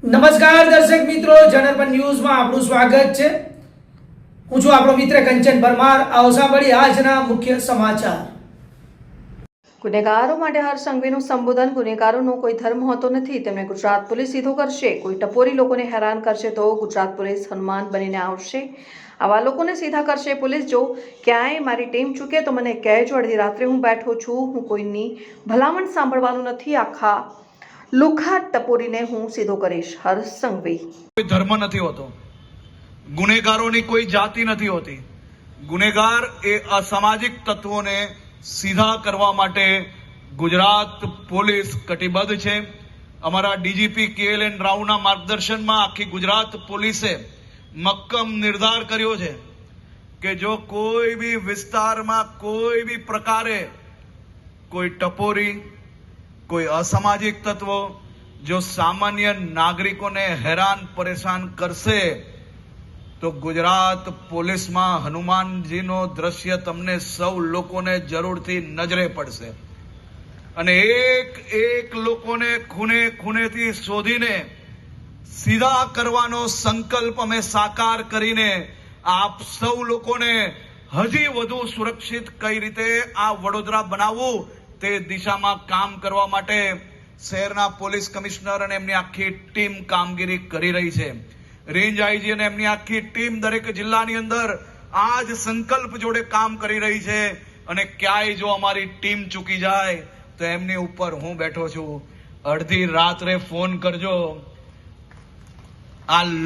નમસ્કાર દર્શક મિત્રો, જનરપન ન્યૂઝમાં આપનું સ્વાગત છે। હું છું આપણો મિત્ર કંચન પરમાર। આવો સાંભળીએ આજના મુખ્ય સમાચાર। ગુનેગારો માટે હર સંઘવીનું સંબોધન। ગુનેગારોનો કોઈ ધર્મ હોતો નથી, તેમને ગુજરાત પોલીસ સીધો કરશે। કોઈ ટપોરી લોકોને હેરાન કરશે તો ગુજરાત પોલીસ હનુમાન બનીને આવશે। આવા લોકોને સીધા કરશે પોલીસ। જો ક્યાંય મારી ટીમ ચૂકે તો મને કહેજો। અડધી રાત્રે હું બેઠો છું, હું કોઈની ભલામણ સાંભળવાનું નથી। આખા લુખા ટપોરીને હું સીધો કરીશ। હર સંઘવી। કોઈ ધર્મ નથી હોતો, ગુનેગારોની કોઈ જાતિ નથી હોતી। ગુનેગાર એ અસામાજિક તત્વોને સીધા કરવા માટે ગુજરાત પોલીસ કટિબદ્ધ છે। અમારા ડીજીપી KLN રાવના માર્ગદર્શનમાં આખી ગુજરાત પોલીસે મક્કમ નિર્ધાર કર્યો છે કે જો કોઈ બી વિસ્તારમાં કોઈ બી પ્રકારે કોઈ ટપોરી, કોઈ અસામાજિક તત્વો જો સામાન્ય નાગરિકોને હેરાન પરેશાન કરશે તો ગુજરાત પોલીસમાં હનુમાનજીનો દ્રશ્ય તમને સૌ લોકોને જરૂરથી નજરે પડશે અને એક એક લોકોને ખૂણે ખૂણેથી શોધીને સીધા કરવાનો સંકલ્પ અમે સાકાર કરીને આપ સૌ લોકોને હજી વધુ સુરક્ષિત કઈ રીતે આ વડોદરા બનાવવું તે દિશામાં કામ કરવા માટે શહેરના પોલીસ કમિશનર અને એમની આખી ટીમ કામગીરી કરી રહી છે। રેન્જ આઈજી અને એમની આખી ટીમ દરેક જિલ્લાની અંદર આ જ સંકલ્પ જોડે કામ કરી રહી છે અને ક્યાંય જો અમારી ટીમ ચૂકી જાય તો એમની ઉપર હું બેઠો છું। અડધી રાત્રે ફોન કરજો। આ